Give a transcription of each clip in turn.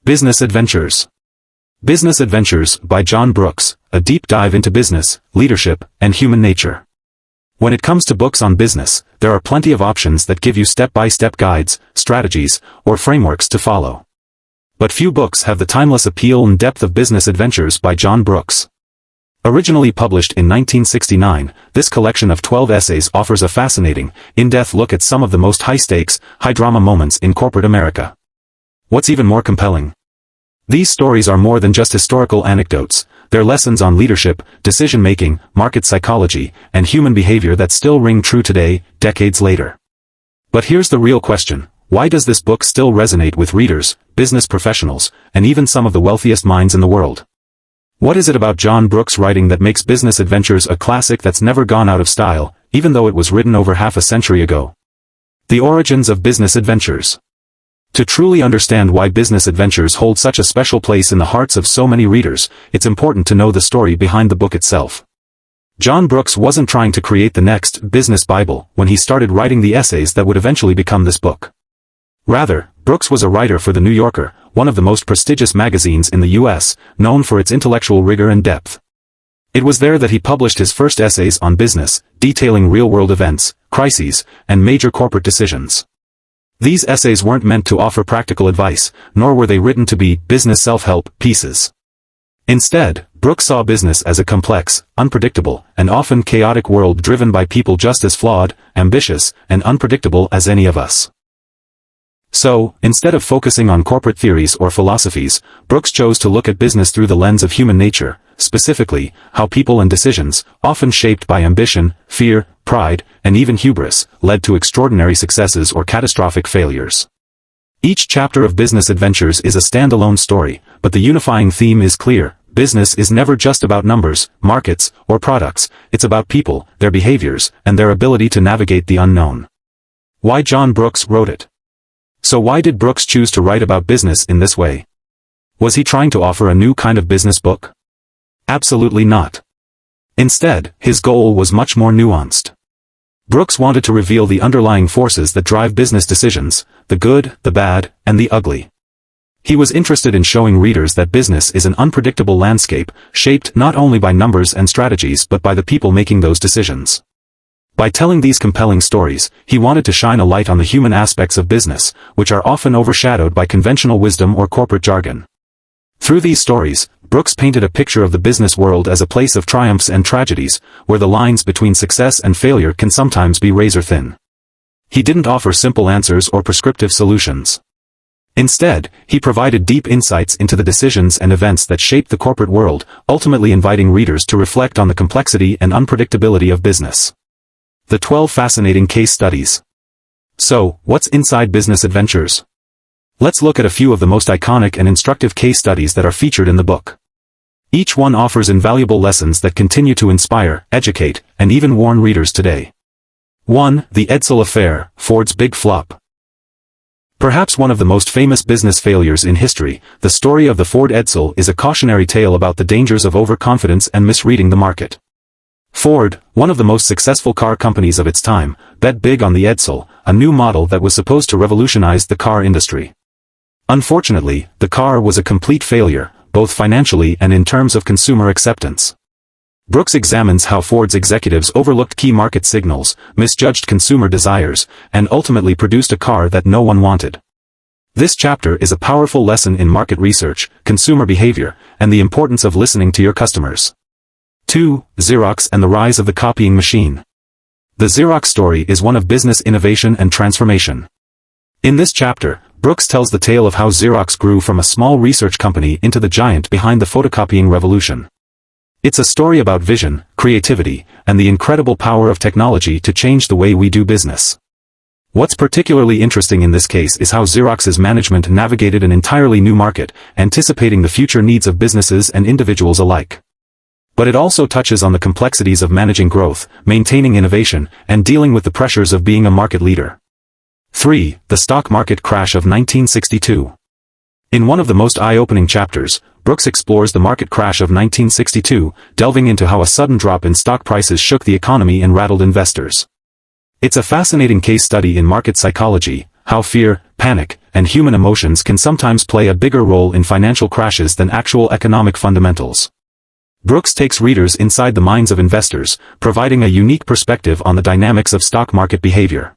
Business Adventures. Business Adventures by John Brooks, a deep dive into business, leadership, and human nature. When it comes to books on business, there are plenty of options that give you step-by-step guides, strategies, or frameworks to follow. But few books have the timeless appeal and depth of Business Adventures by John Brooks. Originally published in 1969, this collection of 12 essays offers a fascinating, in-depth look at some of the most high-stakes, high-drama moments in corporate America. What's even more compelling? These stories are more than just historical anecdotes. They're lessons on leadership, decision-making, market psychology, and human behavior that still ring true today, decades later. But here's the real question: why does this book still resonate with readers, business professionals, and even some of the wealthiest minds in the world? What is it about John Brooks' writing that makes Business Adventures a classic that's never gone out of style, even though it was written over half a century ago? The origins of Business Adventures. To truly understand why Business Adventures hold such a special place in the hearts of so many readers, it's important to know the story behind the book itself. John Brooks wasn't trying to create the next business Bible when he started writing the essays that would eventually become this book. Rather, Brooks was a writer for The New Yorker, one of the most prestigious magazines in the U.S., known for its intellectual rigor and depth. It was there that he published his first essays on business, detailing real-world events, crises, and major corporate decisions. These essays weren't meant to offer practical advice, nor were they written to be business self-help pieces. Instead, Brooks saw business as a complex, unpredictable, and often chaotic world driven by people just as flawed, ambitious, and unpredictable as any of us. So, instead of focusing on corporate theories or philosophies, Brooks chose to look at business through the lens of human nature, specifically, how people and decisions, often shaped by ambition, fear, pride, and even hubris, led to extraordinary successes or catastrophic failures. Each chapter of Business Adventures is a standalone story, but the unifying theme is clear: business is never just about numbers, markets, or products. It's about people, their behaviors, and their ability to navigate the unknown. Why John Brooks wrote it. So why did Brooks choose to write about business in this way? Was he trying to offer a new kind of business book? Absolutely not. Instead, his goal was much more nuanced. Brooks wanted to reveal the underlying forces that drive business decisions, the good, the bad, and the ugly. He was interested in showing readers that business is an unpredictable landscape, shaped not only by numbers and strategies but by the people making those decisions. By telling these compelling stories, he wanted to shine a light on the human aspects of business, which are often overshadowed by conventional wisdom or corporate jargon. Through these stories, Brooks painted a picture of the business world as a place of triumphs and tragedies, where the lines between success and failure can sometimes be razor-thin. He didn't offer simple answers or prescriptive solutions. Instead, he provided deep insights into the decisions and events that shape the corporate world, ultimately inviting readers to reflect on the complexity and unpredictability of business. The 12 fascinating case studies. So, what's inside Business Adventures? Let's look at a few of the most iconic and instructive case studies that are featured in the book. Each one offers invaluable lessons that continue to inspire, educate, and even warn readers today. 1. The Edsel Affair, Ford's Big Flop. Perhaps one of the most famous business failures in history, the story of the Ford Edsel is a cautionary tale about the dangers of overconfidence and misreading the market. Ford, one of the most successful car companies of its time, bet big on the Edsel, a new model that was supposed to revolutionize the car industry. Unfortunately, the car was a complete failure, both financially and in terms of consumer acceptance. Brooks examines how Ford's executives overlooked key market signals, misjudged consumer desires, and ultimately produced a car that no one wanted. This chapter is a powerful lesson in market research, consumer behavior, and the importance of listening to your customers. 2. Xerox and the Rise of the Copying Machine. The Xerox story is one of business innovation and transformation. In this chapter, Brooks tells the tale of how Xerox grew from a small research company into the giant behind the photocopying revolution. It's a story about vision, creativity, and the incredible power of technology to change the way we do business. What's particularly interesting in this case is how Xerox's management navigated an entirely new market, anticipating the future needs of businesses and individuals alike. But it also touches on the complexities of managing growth, maintaining innovation, and dealing with the pressures of being a market leader. 3. The Stock Market Crash of 1962. In one of the most eye-opening chapters, Brooks explores the market crash of 1962, delving into how a sudden drop in stock prices shook the economy and rattled investors. It's a fascinating case study in market psychology, how fear, panic, and human emotions can sometimes play a bigger role in financial crashes than actual economic fundamentals. Brooks takes readers inside the minds of investors, providing a unique perspective on the dynamics of stock market behavior.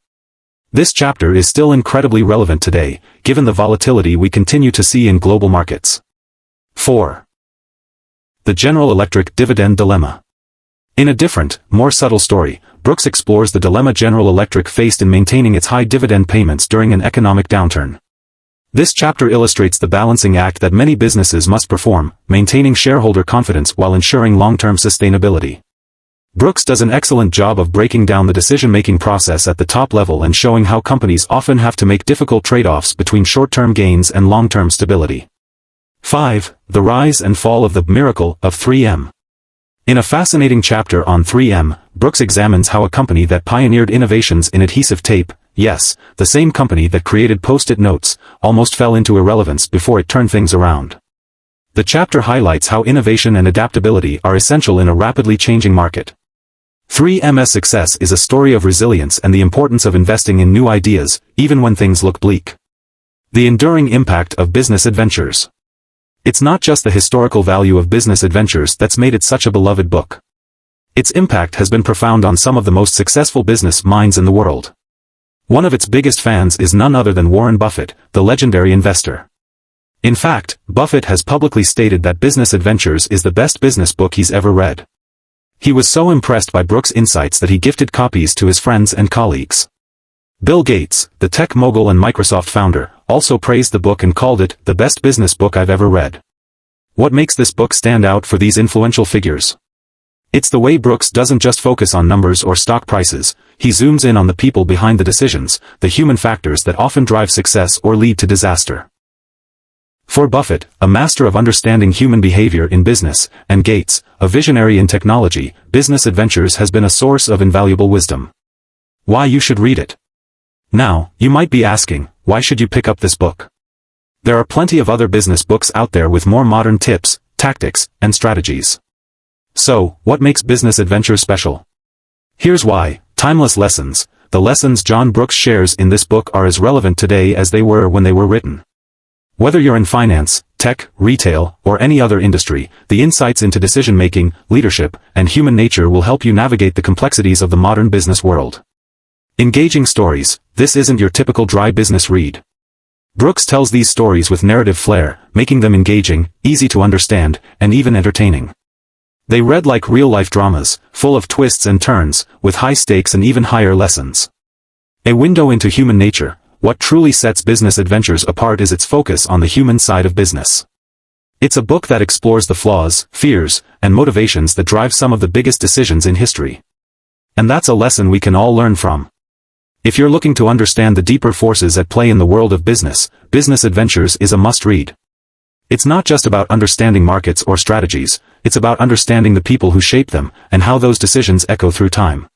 This chapter is still incredibly relevant today, given the volatility we continue to see in global markets. 4. The General Electric Dividend Dilemma. In a different, more subtle story, Brooks explores the dilemma General Electric faced in maintaining its high dividend payments during an economic downturn. This chapter illustrates the balancing act that many businesses must perform, maintaining shareholder confidence while ensuring long-term sustainability. Brooks does an excellent job of breaking down the decision-making process at the top level and showing how companies often have to make difficult trade-offs between short-term gains and long-term stability. 5. The Rise and Fall of the Miracle of 3M. In a fascinating chapter on 3M, Brooks examines how a company that pioneered innovations in adhesive tape, yes, the same company that created Post-it notes, almost fell into irrelevance before it turned things around. The chapter highlights how innovation and adaptability are essential in a rapidly changing market. 3M's success is a story of resilience and the importance of investing in new ideas, even when things look bleak. The enduring impact of business adventures. It's not just the historical value of business adventures that's made it such a beloved book. Its impact has been profound on some of the most successful business minds in the world. One of its biggest fans is none other than Warren Buffett, the legendary investor. In fact, Buffett has publicly stated that Business Adventures is the best business book he's ever read. He was so impressed by Brooks' insights that he gifted copies to his friends and colleagues. Bill Gates, the tech mogul and Microsoft founder, also praised the book and called it the best business book I've ever read. What makes this book stand out for these influential figures? It's the way Brooks doesn't just focus on numbers or stock prices, he zooms in on the people behind the decisions, the human factors that often drive success or lead to disaster. For Buffett, a master of understanding human behavior in business, and Gates, a visionary in technology, Business Adventures has been a source of invaluable wisdom. Why you should read it? Now, you might be asking, why should you pick up this book? There are plenty of other business books out there with more modern tips, tactics, and strategies. So, what makes Business Adventures special? Here's why: timeless lessons. The lessons John Brooks shares in this book are as relevant today as they were when they were written. Whether you're in finance, tech, retail, or any other industry, the insights into decision-making, leadership, and human nature will help you navigate the complexities of the modern business world. Engaging stories. This isn't your typical dry business read. Brooks tells these stories with narrative flair, making them engaging, easy to understand, and even entertaining. They read like real-life dramas, full of twists and turns, with high stakes and even higher lessons. A window into human nature. What truly sets Business Adventures apart is its focus on the human side of business. It's a book that explores the flaws, fears, and motivations that drive some of the biggest decisions in history. And that's a lesson we can all learn from. If you're looking to understand the deeper forces at play in the world of business, Business Adventures is a must-read. It's not just about understanding markets or strategies, it's about understanding the people who shape them, and how those decisions echo through time.